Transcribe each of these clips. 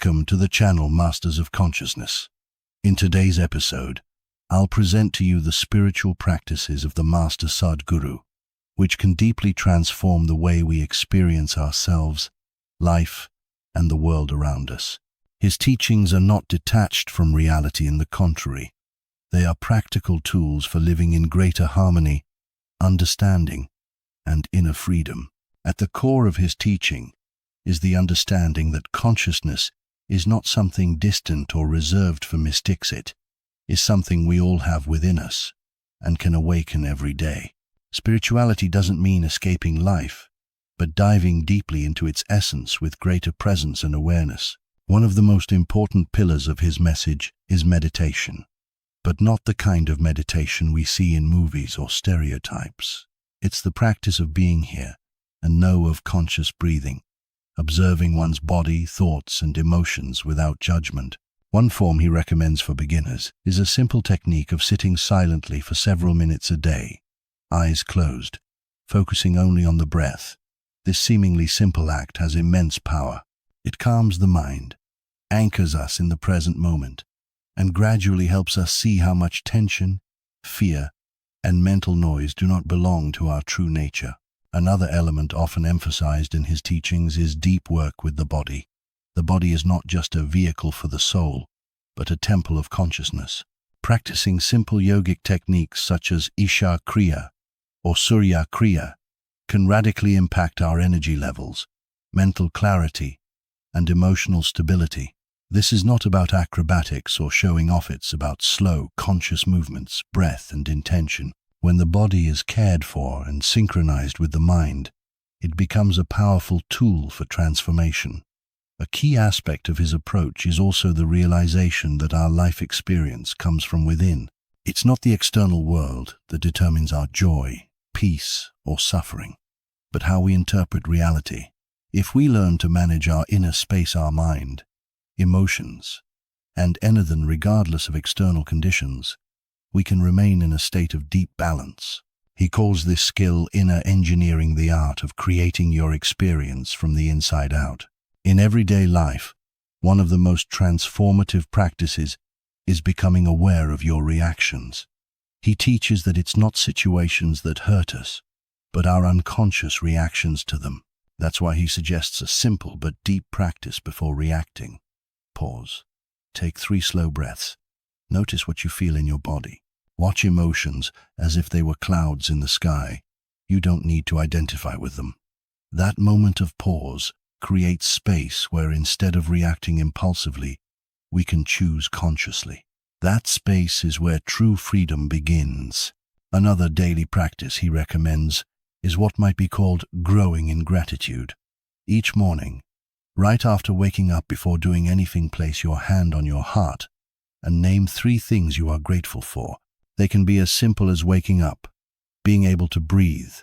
Welcome to the channel Masters of Consciousness. In today's episode, I'll present to you the spiritual practices of the Master Sadhguru, which can deeply transform the way we experience ourselves, life, and the world around us. His teachings are not detached from reality, in the contrary. They are practical tools for living in greater harmony, understanding, and inner freedom. At the core of his teaching is the understanding that consciousness is not something distant or reserved for mystics. It is something we all have within us and can awaken every day. Spirituality doesn't mean escaping life, but diving deeply into its essence with greater presence and awareness. One of the most important pillars of his message is meditation, but not the kind of meditation we see in movies or stereotypes. It's the practice of being here and know of conscious breathing, observing one's body, thoughts, and emotions without judgment. One form he recommends for beginners is a simple technique of sitting silently for several minutes a day, eyes closed, focusing only on the breath. This seemingly simple act has immense power. It calms the mind, anchors us in the present moment, and gradually helps us see how much tension, fear, and mental noise do not belong to our true nature. Another element often emphasized in his teachings is deep work with the body. The body is not just a vehicle for the soul, but a temple of consciousness. Practicing simple yogic techniques such as Isha Kriya or Surya Kriya can radically impact our energy levels, mental clarity, and emotional stability. This is not about acrobatics or showing off, it's about slow, conscious movements, breath, and intention. When the body is cared for and synchronized with the mind, it becomes a powerful tool for transformation. A key aspect of his approach is also the realization that our life experience comes from within. It's not the external world that determines our joy, peace, or suffering, but how we interpret reality. If we learn to manage our inner space, our mind, emotions, and energy regardless of external conditions, we can remain in a state of deep balance. He calls this skill inner engineering, the art of creating your experience from the inside out. In everyday life, one of the most transformative practices is becoming aware of your reactions. He teaches that it's not situations that hurt us, but our unconscious reactions to them. That's why he suggests a simple but deep practice before reacting. Pause. Take 3 slow breaths. Notice what you feel in your body. Watch emotions as if they were clouds in the sky. You don't need to identify with them. That moment of pause creates space where, instead of reacting impulsively, we can choose consciously. That space is where true freedom begins. Another daily practice he recommends is what might be called growing in gratitude. Each morning, right after waking up, before doing anything, place your hand on your heart and name 3 things you are grateful for. They can be as simple as waking up, being able to breathe,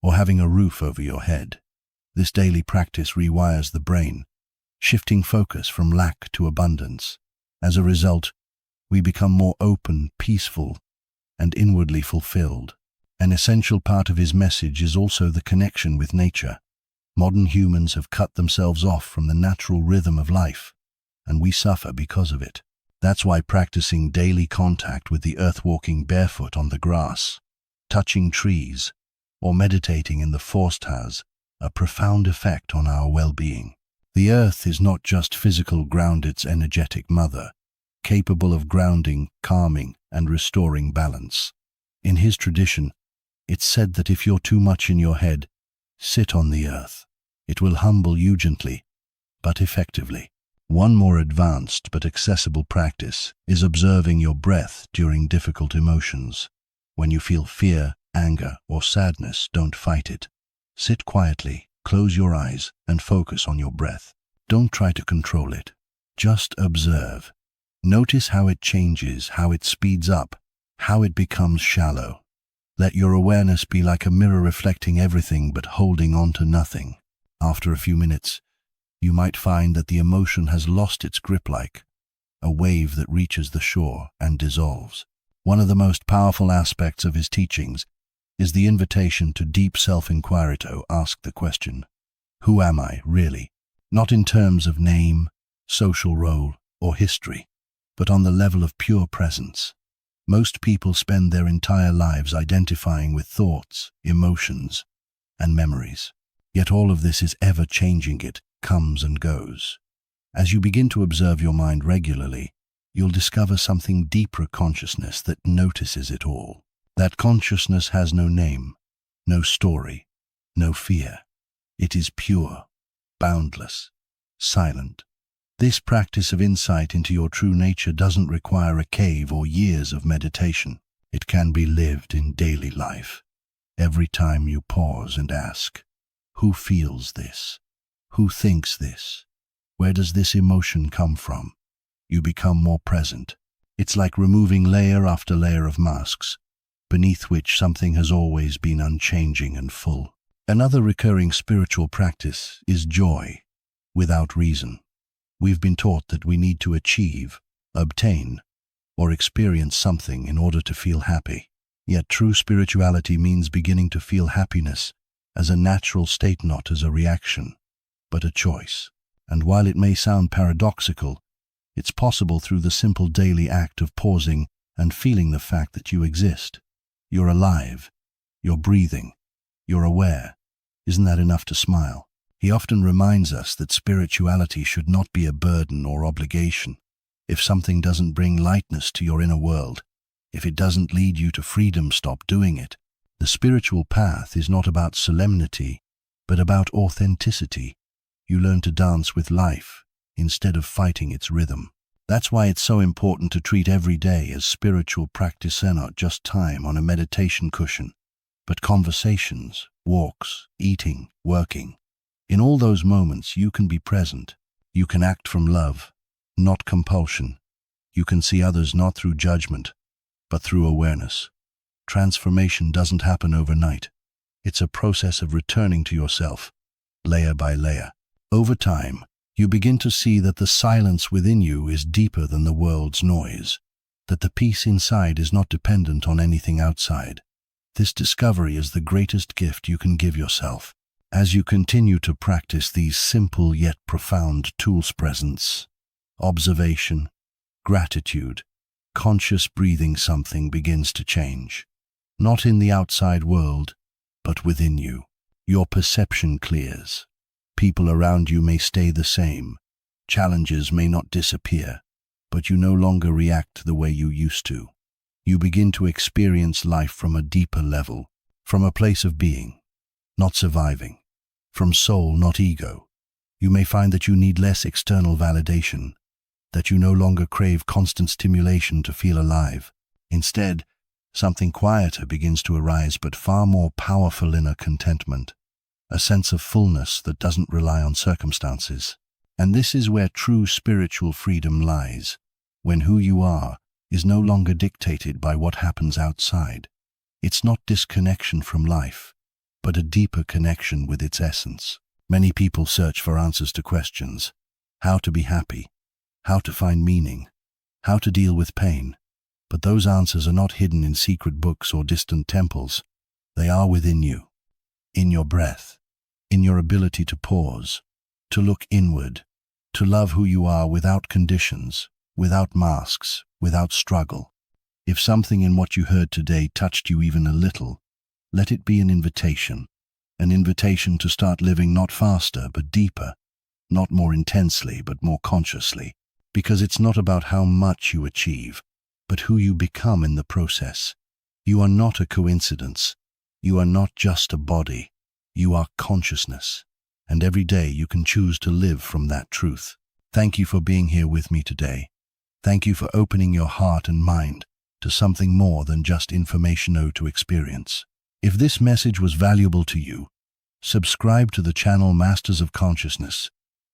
or having a roof over your head. This daily practice rewires the brain, shifting focus from lack to abundance. As a result, we become more open, peaceful, and inwardly fulfilled. An essential part of his message is also the connection with nature. Modern humans have cut themselves off from the natural rhythm of life, and we suffer because of it. That's why practicing daily contact with the earth, walking barefoot on the grass, touching trees, or meditating in the forest has a profound effect on our well-being. The earth is not just physical ground, it's energetic mother, capable of grounding, calming, and restoring balance. In his tradition, it's said that if you're too much in your head, sit on the earth. It will humble you gently, but effectively. One more advanced but accessible practice is observing your breath during difficult emotions. When you feel fear, anger, or sadness, don't fight it. Sit quietly, close your eyes, and focus on your breath. Don't try to control it. Just observe. Notice how it changes, how it speeds up, how it becomes shallow. Let your awareness be like a mirror, reflecting everything but holding on to nothing. After a few minutes, you might find that the emotion has lost its grip, like a wave that reaches the shore and dissolves. One of the most powerful aspects of his teachings is the invitation to deep self-inquiry. To ask the question, who am I really? Not in terms of name, social role, or history, but on the level of pure presence. Most people spend their entire lives identifying with thoughts, emotions, and memories. Yet all of this is ever changing. It comes and goes. As you begin to observe your mind regularly, you'll discover something deeper: consciousness that notices it all. That consciousness has no name, no story, no fear. It is pure, boundless, silent. This practice of insight into your true nature doesn't require a cave or years of meditation. It can be lived in daily life. Every time you pause and ask, who feels this? Who thinks this? Where does this emotion come from? You become more present. It's like removing layer after layer of masks, beneath which something has always been unchanging and full. Another recurring spiritual practice is joy without reason. We've been taught that we need to achieve, obtain, or experience something in order to feel happy. Yet true spirituality means beginning to feel happiness as a natural state, not as a reaction, but a choice. And while it may sound paradoxical, it's possible through the simple daily act of pausing and feeling the fact that you exist. You're alive, you're breathing, you're aware. Isn't that enough to smile? He often reminds us that spirituality should not be a burden or obligation. If something doesn't bring lightness to your inner world, if it doesn't lead you to freedom, stop doing it. The spiritual path is not about solemnity, but about authenticity. You learn to dance with life instead of fighting its rhythm. That's why it's so important to treat every day as spiritual practice, and not just time on a meditation cushion, but conversations, walks, eating, working. In all those moments, you can be present. You can act from love, not compulsion. You can see others not through judgment, but through awareness. Transformation doesn't happen overnight. It's a process of returning to yourself, layer by layer. Over time, you begin to see that the silence within you is deeper than the world's noise, that the peace inside is not dependent on anything outside. This discovery is the greatest gift you can give yourself. As you continue to practice these simple yet profound tools: presence, observation, gratitude, conscious breathing, something begins to change. Not in the outside world, but within you. Your perception clears. People around you may stay the same. Challenges may not disappear, but you no longer react the way you used to. You begin to experience life from a deeper level, from a place of being, not surviving, from soul, not ego. You may find that you need less external validation, that you no longer crave constant stimulation to feel alive. Instead, something quieter begins to arise, but far more powerful: inner contentment, a sense of fullness that doesn't rely on circumstances. And this is where true spiritual freedom lies, when who you are is no longer dictated by what happens outside. It's not disconnection from life, but a deeper connection with its essence. Many people search for answers to questions: how to be happy, how to find meaning, how to deal with pain. But those answers are not hidden in secret books or distant temples. They are within you, in your breath, in your ability to pause, to look inward, to love who you are without conditions, without masks, without struggle. If something in what you heard today touched you even a little, let it be an invitation to start living not faster but deeper, not more intensely but more consciously, because it's not about how much you achieve, but who you become in the process. You are not a coincidence. You are not just a body. You are consciousness, and every day you can choose to live from that truth. Thank you for being here with me today. Thank you for opening your heart and mind to something more than just information to experience. If this message was valuable to you, subscribe to the channel Masters of Consciousness,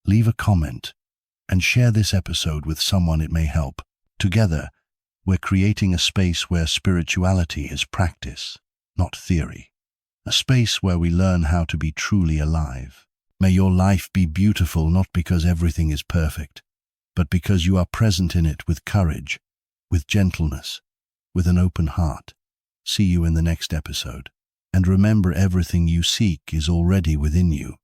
leave a comment, and share this episode with someone it may help. Together, we're creating a space where spirituality is practice, not theory. A space where we learn how to be truly alive. May your life be beautiful, not because everything is perfect, but because you are present in it with courage, with gentleness, with an open heart. See you in the next episode. And remember, everything you seek is already within you.